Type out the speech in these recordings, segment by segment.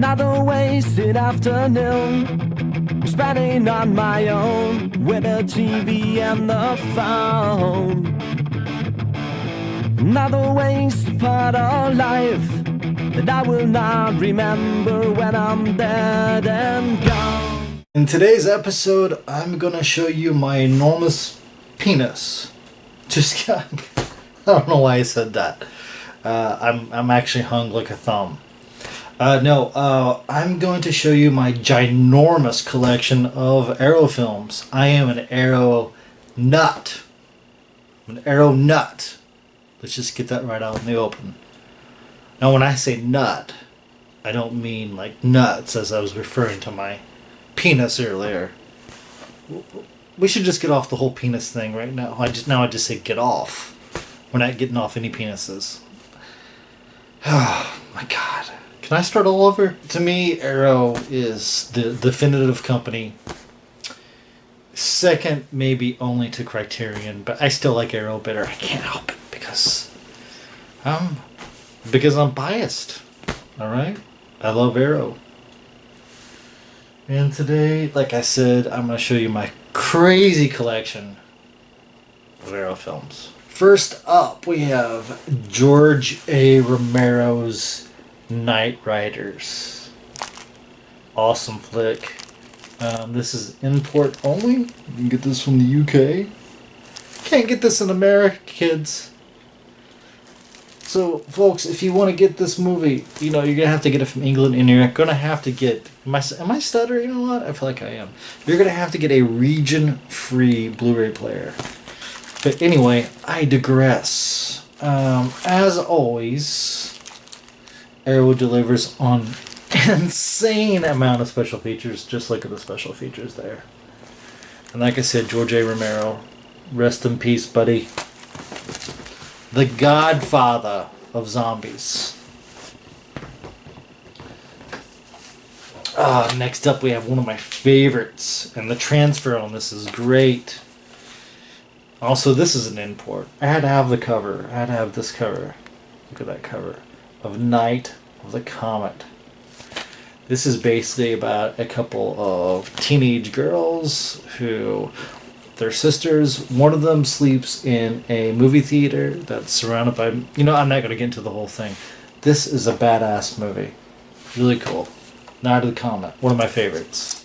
Another wasted afternoon, spending on my own with the TV and the phone. Another wasted part of life that I will not remember when I'm dead and gone. In today's episode, I'm gonna show you my enormous penis. Just I don't know why I said that. I'm actually hung like a thumb. I'm going to show you my ginormous collection of Arrow films. I am an Arrow nut. I'm an Arrow nut. Let's just get that right out in the open. Now, when I say nut, I don't mean like nuts, as I was referring to my penis earlier. We should just get off the whole penis thing right now. I just say get off. We're not getting off any penises. Oh my God. Can I start all over? To me, Arrow is the definitive company. Second, maybe only to Criterion, but I still like Arrow better. I can't help it because I'm biased. All right, I love Arrow. And today, like I said, I'm going to show you my crazy collection of Arrow films. First up, we have George A. Romero's Knight Riders. Awesome flick. This is import only. You can get this from the UK. Can't get this in America, kids. So, folks, if you want to get this movie, you're going to have to get it from England, and you're going to have to get... Am I stuttering? You know what? I feel like I am. You're going to have to get a region-free Blu-ray player. But anyway, I digress. As always, Arrow delivers on an insane amount of special features. Just look at the special features there. And like I said, George A. Romero, rest in peace, buddy. The godfather of zombies. Next up, we have one of my favorites. And the transfer on this is great. Also, this is an import. I had to have the cover. I had to have this cover. Look at that cover. Of Night of the Comet. This is basically about a couple of teenage girls who... They're sisters. One of them sleeps in a movie theater that's surrounded by... I'm not going to get into the whole thing. This is a badass movie. Really cool. Night of the Comet. One of my favorites.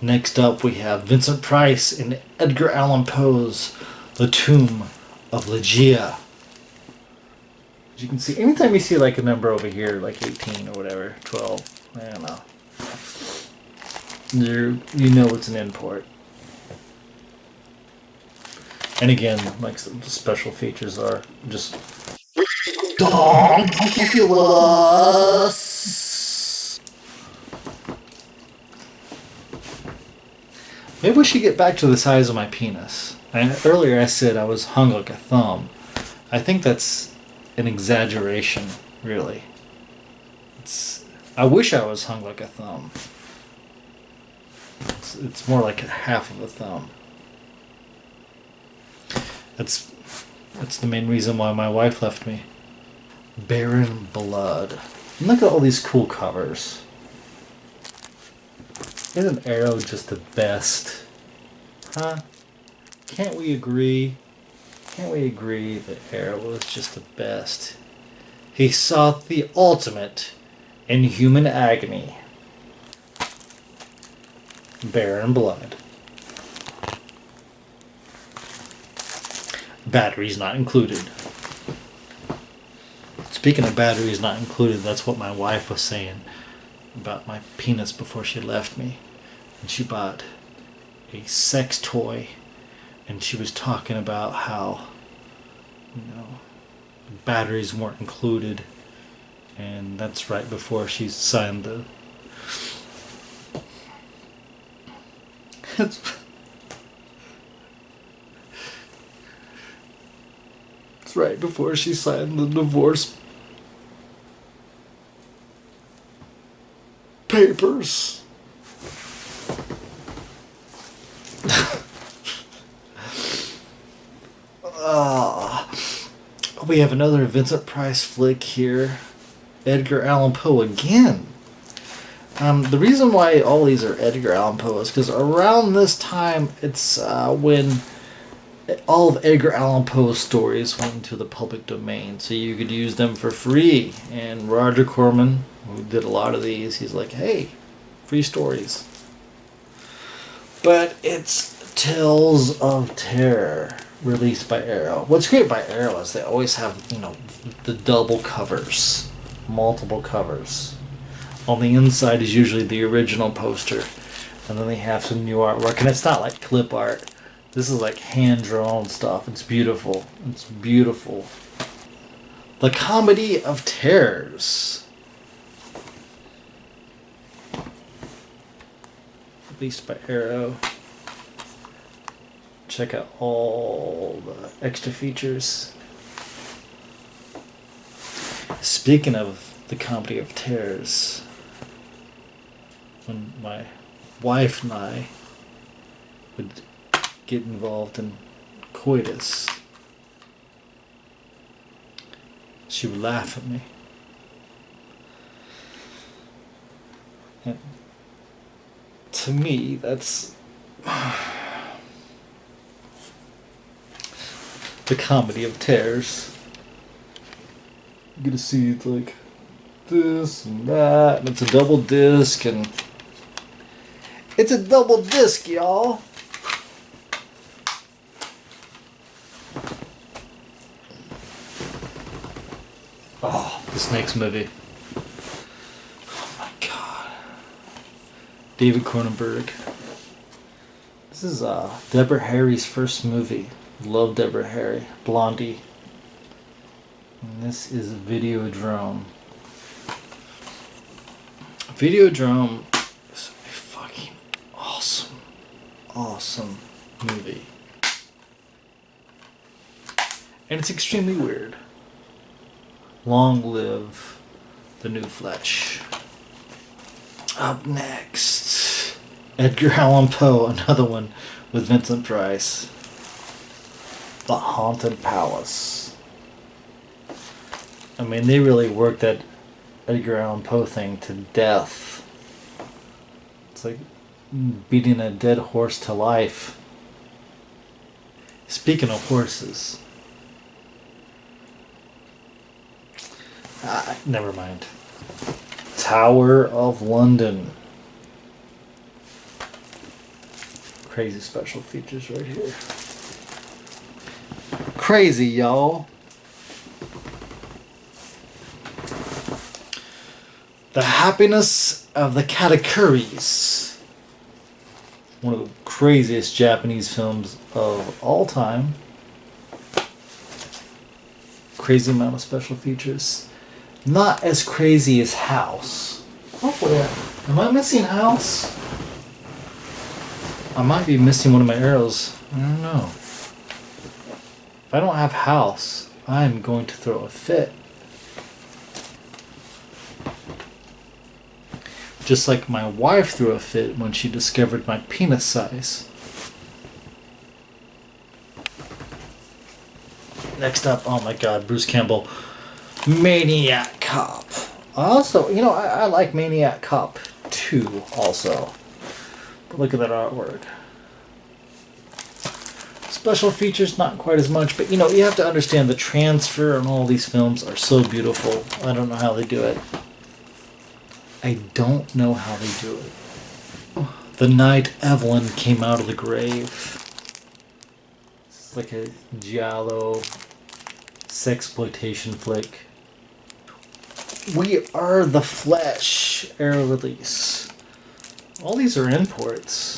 Next up, we have Vincent Price and Edgar Allan Poe's The Tomb of Ligeia. As you can see, anytime you see like a number over here, like 18 or whatever, 12, I don't know. You know it's an import. And again, like the special features are just ridiculous. Maybe we should get back to the size of my penis. Earlier I said I was hung like a thumb. I think that's an exaggeration, really. I wish I was hung like a thumb. It's more like half of a thumb. That's the main reason why my wife left me. Barren Blood. And look at all these cool covers. Isn't Arrow just the best? Huh? Can't we agree? Can't we agree that Arrow was just the best? He sought the ultimate in human agony. Barren Blood. Batteries not included. Speaking of batteries not included, that's what my wife was saying about my penis before she left me. And she bought a sex toy, and she was talking about how, batteries weren't included, and that's right before she signed the... It's right before she signed the divorce papers. We have another Vincent Price flick here. Edgar Allan Poe again. The reason why all these are Edgar Allan Poe is because around this time, it's when all of Edgar Allan Poe's stories went into the public domain, so you could use them for free. And Roger Corman, who did a lot of these, he's like, hey, free stories. But it's Tales of Terror, released by Arrow. What's great by Arrow is they always have, the double covers, multiple covers. On the inside is usually the original poster, and then they have some new artwork, and it's not like clip art. This is like hand-drawn stuff. It's beautiful. It's beautiful. The Comedy of Terrors. Released by Arrow. Check out all the extra features. Speaking of the Comedy of Terrors, when my wife and I would get involved in coitus, she would laugh at me. And to me, that's the Comedy of Terrors. You get to see like this and that, and it's a double disc, and it's a double disc, y'all. Oh, this next movie. Oh my god. David Cronenberg. This is Deborah Harry's first movie. Love Deborah Harry. Blondie. And this is Videodrome. Videodrome is a fucking awesome movie. And it's extremely weird. Long live the new flesh. Up next, Edgar Allan Poe, another one with Vincent Price. The Haunted Palace. I mean, they really worked that Edgar Allan Poe thing to death. It's like beating a dead horse to life. Speaking of horses. Never mind. Tower of London. Crazy special features right here. Crazy, y'all. The Happiness of the Katakuris. One of the craziest Japanese films of all time. Crazy amount of special features. Not as crazy as House. Hopefully, am I missing House? I might be missing one of my arrows. I don't know. If I don't have House, I'm going to throw a fit. Just like my wife threw a fit when she discovered my penis size. Next up, oh my god, Bruce Campbell. Maniac Cop. Also, I like Maniac Cop 2 also. But look at that artwork. Special features, not quite as much, but you have to understand the transfer on all these films are so beautiful. I don't know how they do it. I don't know how they do it. The night Evelyn came out of the grave. It's like a giallo sexploitation flick. We Are the Flesh, Arrow release. All these are imports.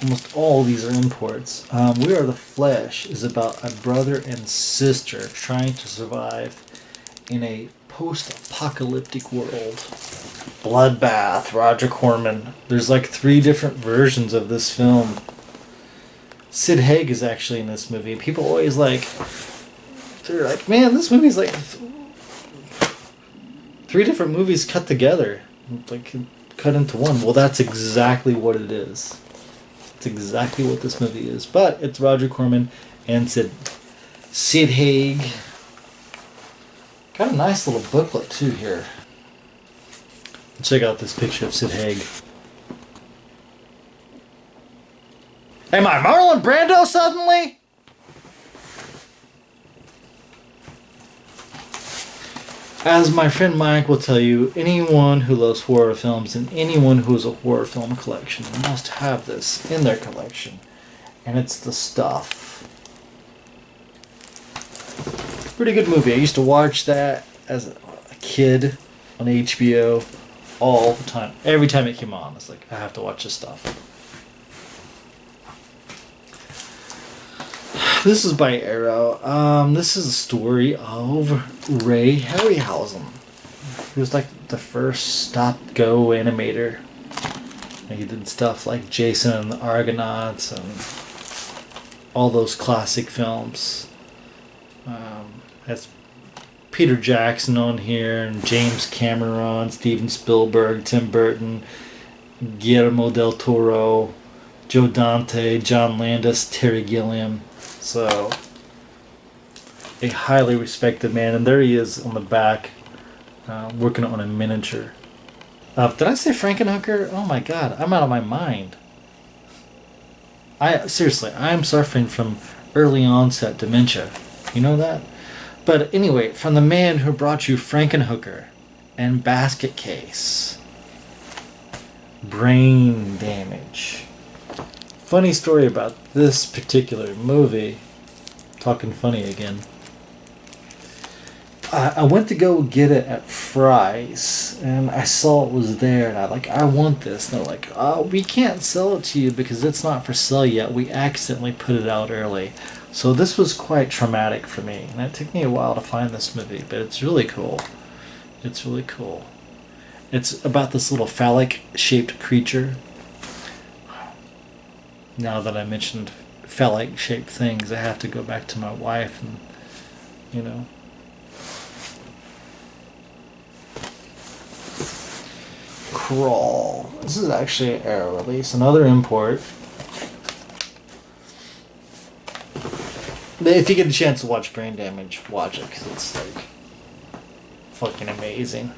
Almost all these are imports. We Are the Flesh is about a brother and sister trying to survive in a post-apocalyptic world. Bloodbath, Roger Corman. There's like 3 different versions of this film. Sid Haig is actually in this movie. People always they're like, man, this movie's like 3 different movies cut together. Like, cut into one. Well, that's exactly what it is. It's exactly what this movie is. But it's Roger Corman and Sid Sid Haig. Got a nice little booklet too here. Check out this picture of Sid Haig. Am I Marlon Brando suddenly? As my friend Mike will tell you, anyone who loves horror films and anyone who has a horror film collection must have this in their collection. And it's The Stuff. Pretty good movie. I used to watch that as a kid on HBO all the time. Every time it came on, it's like, I have to watch this stuff. This is by Arrow. This is a story of Ray Harryhausen. He was like the first stop-go animator. And he did stuff like Jason and the Argonauts and all those classic films. Has Peter Jackson on here, and James Cameron, Steven Spielberg, Tim Burton, Guillermo del Toro, Joe Dante, John Landis, Terry Gilliam. So, a highly respected man, and there he is on the back, working on a miniature. Did I say Frankenhooker? Oh my god, I'm out of my mind. Seriously, I'm suffering from early onset dementia. You know that? But anyway, from the man who brought you Frankenhooker and Basket Case. Brain damage. Funny story about this particular movie. Talking funny again. I went to go get it at Fry's, and I saw it was there, and I want this. And they're like, oh, we can't sell it to you because it's not for sale yet. We accidentally put it out early. So this was quite traumatic for me, and it took me a while to find this movie, but it's really cool. It's really cool. It's about this little phallic-shaped creature. Now that I mentioned phallic-shaped things, I have to go back to my wife and, you know. Crawl. This is actually an Arrow release, another import. If you get a chance to watch Brain Damage, watch it, because it's like fucking amazing.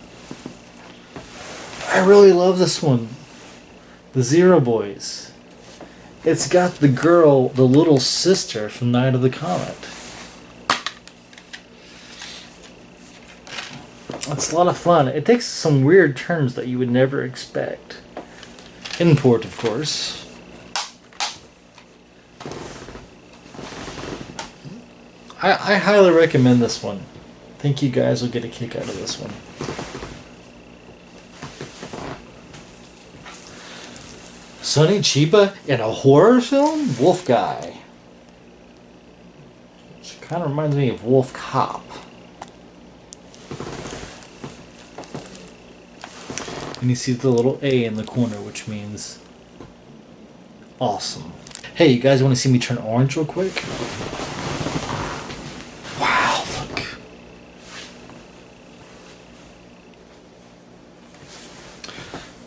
I really love this one. The Zero Boys. It's got the girl, the little sister from Night of the Comet. It's a lot of fun. It takes some weird turns that you would never expect. Import, of course. I highly recommend this one. I think you guys will get a kick out of this one. Sonny Chiba in a horror film? Wolf Guy. Which kind of reminds me of Wolf Cop. And you see the little A in the corner, which means awesome. Hey, you guys want to see me turn orange real quick? Wow, look.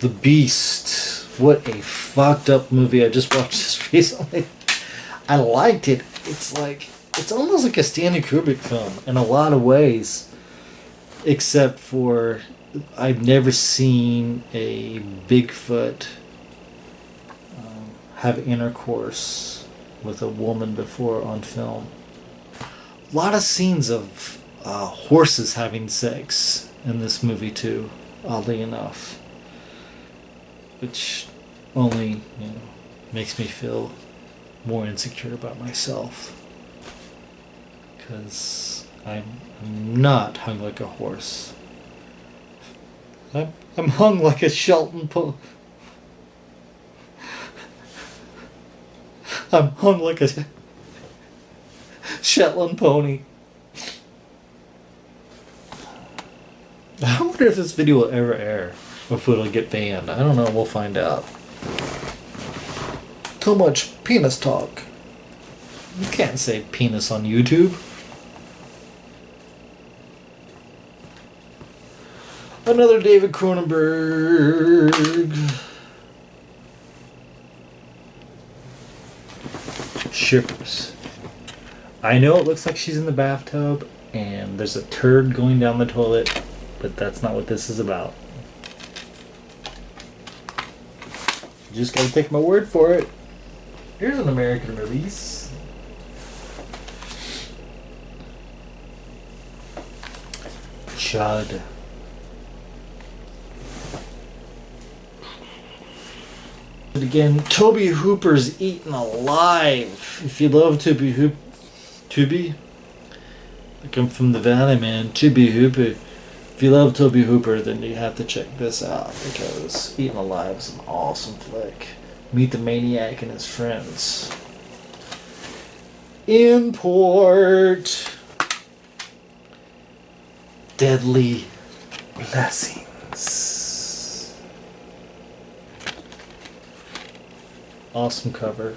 The Beast. What a fucked up movie. I just watched this recently. I liked it. It's almost like a Stanley Kubrick film in a lot of ways. Except for I've never seen a Bigfoot have intercourse with a woman before on film. A lot of scenes of horses having sex in this movie too, oddly enough. Which only, makes me feel more insecure about myself. Because I'm not hung like a horse. I'm hung like a Shelton pony. I'm hung like a Shetland pony. I wonder if this video will ever air. Or if it'll get banned. I don't know. We'll find out. Too much penis talk. You can't say penis on YouTube. Another David Cronenberg. Shippers. I know it looks like she's in the bathtub and there's a turd going down the toilet, but that's not what this is about. You just gotta take my word for it. Here's an American release. Chud. But again, Tobe Hooper's Eaten Alive. If you love Tobe, I come from the Valley, man. Tobe Hooper. If you love Tobe Hooper, then you have to check this out because Eaten Alive is an awesome flick. Meet the Maniac and his friends. Import. Deadly Blessings. Awesome cover.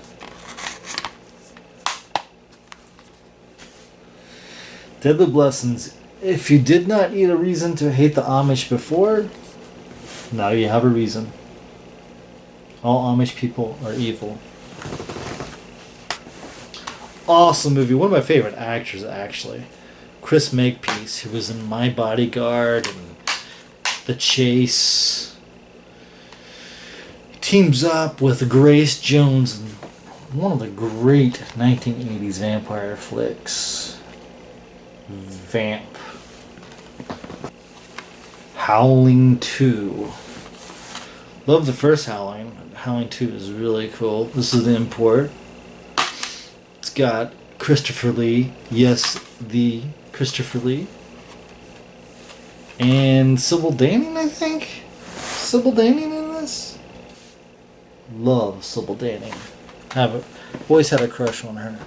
Deadly Blessings. If you did not need a reason to hate the Amish before, now you have a reason. All Amish people are evil. Awesome movie. One of my favorite actors, actually. Chris Makepeace, who was in My Bodyguard and The Chase. Teams up with Grace Jones in one of the great 1980s vampire flicks. Vamp. Howling 2. Love the first Howling. Howling 2 is really cool. This is the import. It's got Christopher Lee. Yes, the Christopher Lee. And Sybil Danning, I think? Sybil Danning in this? Love Sybil Danning. Always had a crush on her.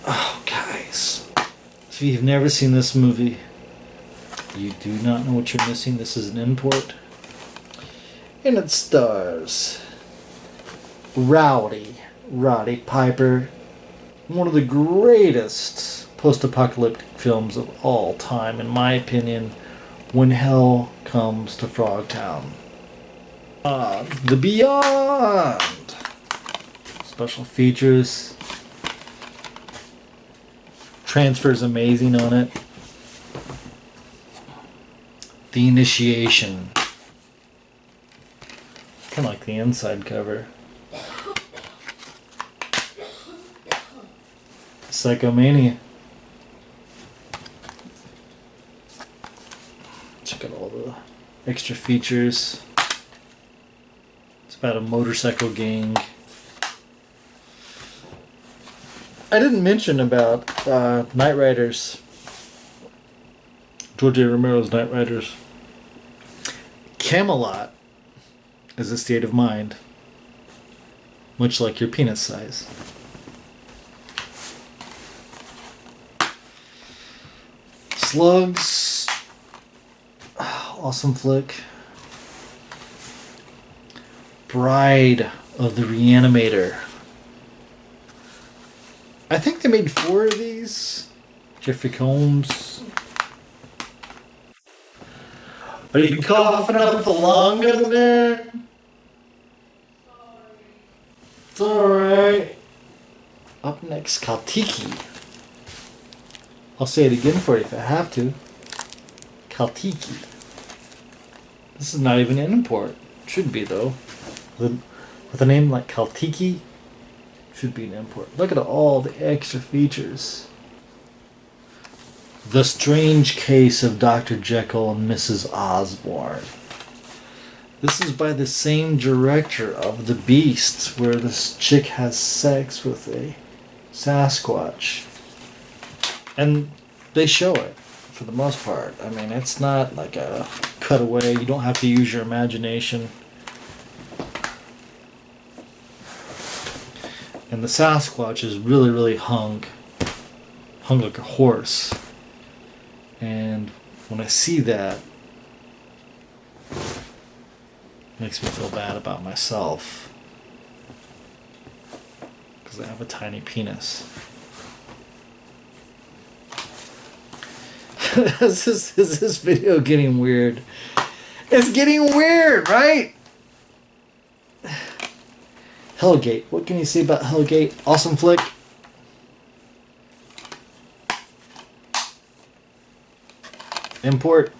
Oh, guys. If you've never seen this movie, you do not know what you're missing. This is an import. And it stars Roddy Piper. One of the greatest post-apocalyptic films of all time, in my opinion, When Hell Comes to Frogtown. The Beyond. Special features. Transfer's amazing on it. The Initiation. Kind of like the inside cover. Psychomania. Check out all the extra features. It's about a motorcycle gang. I didn't mention about Knight Riders. George A. Romero's Knight Riders. Camelot is a state of mind, much like your penis size. Slugs. Awesome flick. Bride of the Reanimator. I think they made 4 of these. Jeffrey Combs. Are you coughing up the lung in there? It's alright. Up next, Kaltiki. I'll say it again for you if I have to. Kaltiki. This is not even an import. Should be though. With a name like Kaltiki, should be an import. Look at all the extra features. The Strange Case of Dr. Jekyll and Mrs. Osborne. This is by the same director of The Beast, where this chick has sex with a Sasquatch. And they show it, for the most part. I mean, it's not like a cutaway. You don't have to use your imagination. And the Sasquatch is really, really hung like a horse. And when I see that, it makes me feel bad about myself. Because I have a tiny penis. Is this video getting weird? It's getting weird, right? Hellgate. What can you say about Hellgate? Awesome flick. Import.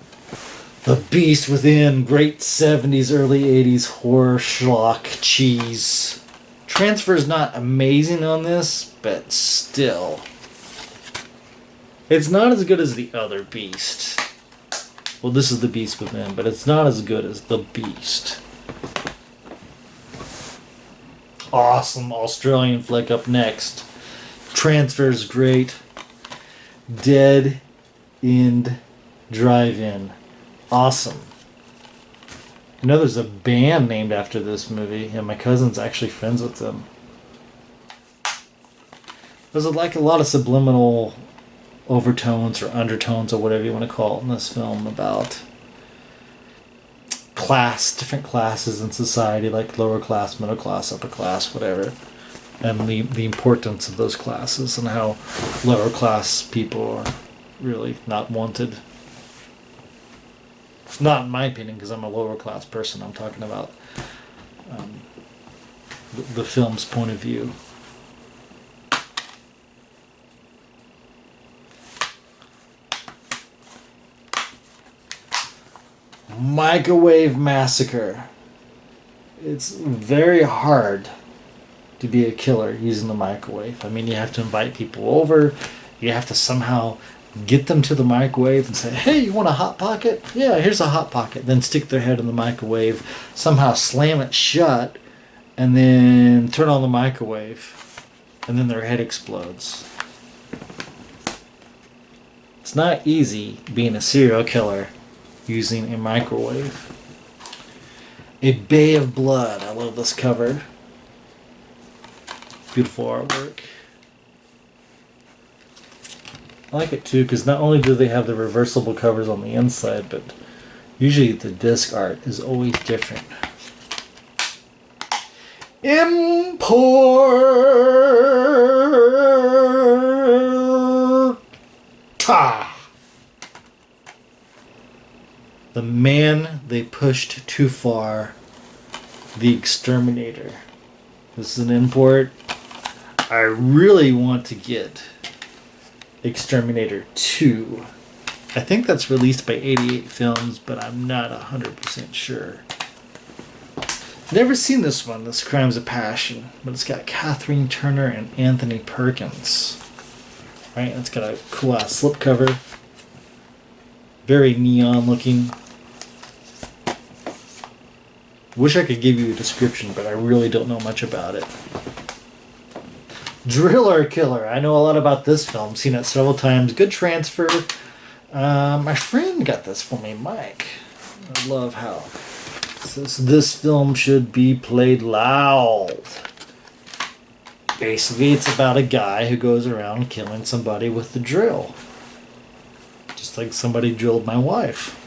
The Beast Within. Great 70s, early 80s horror schlock cheese. Transfer's not amazing on this, but still. It's not as good as the other Beast. Well, this is The Beast Within, but it's not as good as The Beast. Awesome Australian flick up next. Transfer's great. Dead End Drive-In. Awesome. You know, there's a band named after this movie, and my cousin's actually friends with them. There's like a lot of subliminal overtones or undertones or whatever you want to call it in this film about class, different classes in society, like lower class, middle class, upper class, whatever, and the importance of those classes and how lower class people are really not wanted. Not in my opinion, because I'm a lower class person. I'm talking about the film's point of view. Microwave Massacre. It's very hard to be a killer using the microwave. I mean, you have to invite people over. You have to somehow get them to the microwave and say, hey, you want a Hot Pocket? Yeah, here's a Hot Pocket. Then stick their head in the microwave, somehow slam it shut, and then turn on the microwave, and then their head explodes. It's not easy being a serial killer using a microwave. A Bay of Blood. I love this cover. Beautiful artwork. I like it too because not only do they have the reversible covers on the inside, but usually the disc art is always different. Importa. The Man They Pushed Too Far. The Exterminator. This is an import. I really want to get Exterminator 2. I think that's released by 88 Films, but I'm not 100% sure. Never seen this one, this Crimes of Passion, but it's got Kathleen Turner and Anthony Perkins. Right, it's got a cool ass slipcover. Very neon looking. Wish I could give you a description, but I really don't know much about it. Driller Killer. I know a lot about this film. Seen it several times. Good transfer. My friend got this for me, Mike. I love how this film should be played loud. Basically, it's about a guy who goes around killing somebody with the drill. Just like somebody drilled my wife.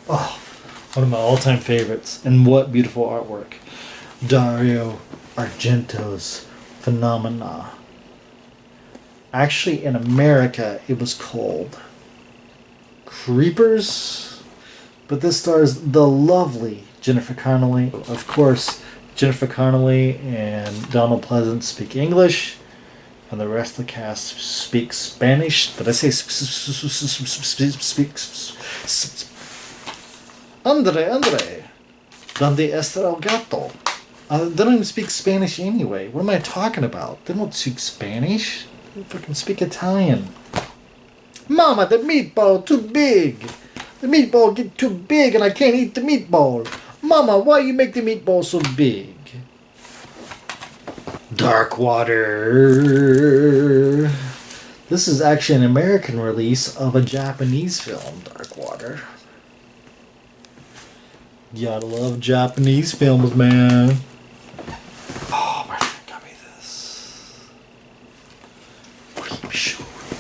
Oh, one of my all-time favorites. And what beautiful artwork. Dario Argento's Phenomena. Actually, in America, it was called Creepers. But this stars the lovely Jennifer Connelly. Of course, Jennifer Connelly and Donald Pleasance speak English. And the rest of the cast speaks Spanish. Did I say speaks? Andre, ¿dónde está el gato? They don't even speak Spanish anyway. What am I talking about? They don't speak Spanish. They fucking speak Italian. Mama, the meatball too big. The meatball get too big and I can't eat the meatball. Mama, why you make the meatball so big? Dark Water. This is actually an American release of a Japanese film, Dark Water. You gotta love Japanese films, man. Oh, my friend got me this.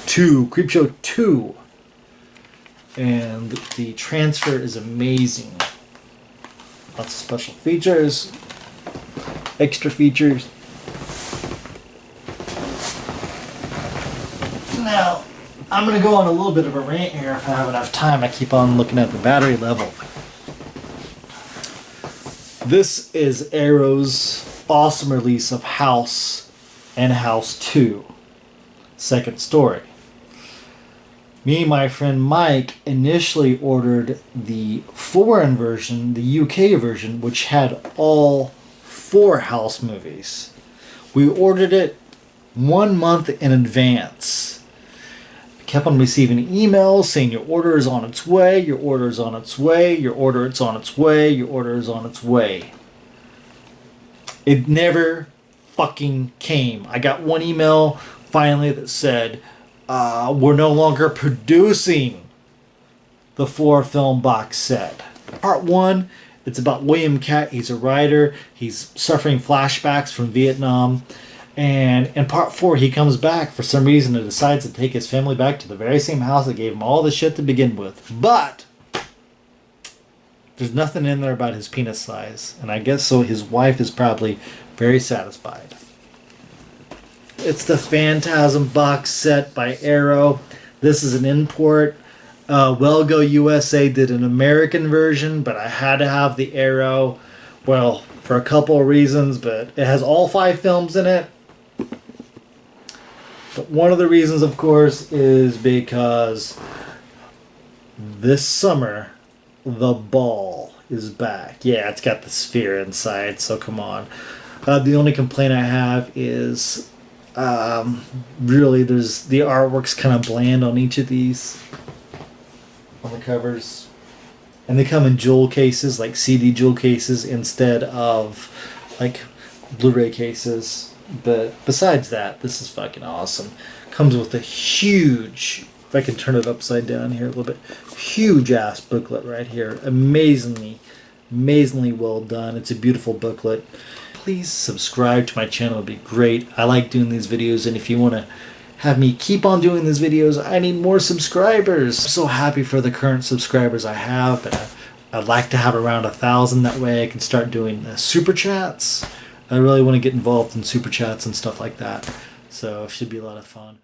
Creepshow 2. And the transfer is amazing. Lots of special features. Extra features. Now, I'm going to go on a little bit of a rant here if I have enough time. I keep on looking at the battery level. This is Arrow's awesome release of House and House 2, second story. Me and my friend Mike initially ordered the foreign version, the UK version, which had all 4 House movies. We ordered it 1 month in advance. I kept on receiving emails saying your order is on its way, your order is on its way, your order is on its way, your order is on its way. It never fucking came. I got one email finally that said, we're no longer producing the 4-film box set. Part 1, it's about William Catt. He's a writer. He's suffering flashbacks from Vietnam. And in part 4, he comes back for some reason and decides to take his family back to the very same house that gave him all the shit to begin with. But there's nothing in there about his penis size. And I guess so his wife is probably very satisfied. It's the Phantasm box set by Arrow. This is an import. Well Go USA did an American version, but I had to have the Arrow, well, for a couple of reasons, but it has all 5 films in it. But one of the reasons, of course, is because this summer, The Ball is back. Yeah, it's got the sphere inside, so come on. The only complaint I have is really the artwork's kind of bland on each of these, on the covers, and they come in jewel cases, like CD jewel cases, instead of like Blu-ray cases. But besides that, this is fucking awesome. Comes with a huge, if I can turn it upside down here a little bit, huge ass booklet right here. Amazingly well done. It's a beautiful booklet. Please subscribe to my channel. It'd be great. I like doing these videos, and if you want to have me keep on doing these videos, I need more subscribers. I'm so happy for the current subscribers I have, but I'd like to have around 1,000. That way I can start doing super chats. I really want to get involved in super chats and stuff like that. So it should be a lot of fun.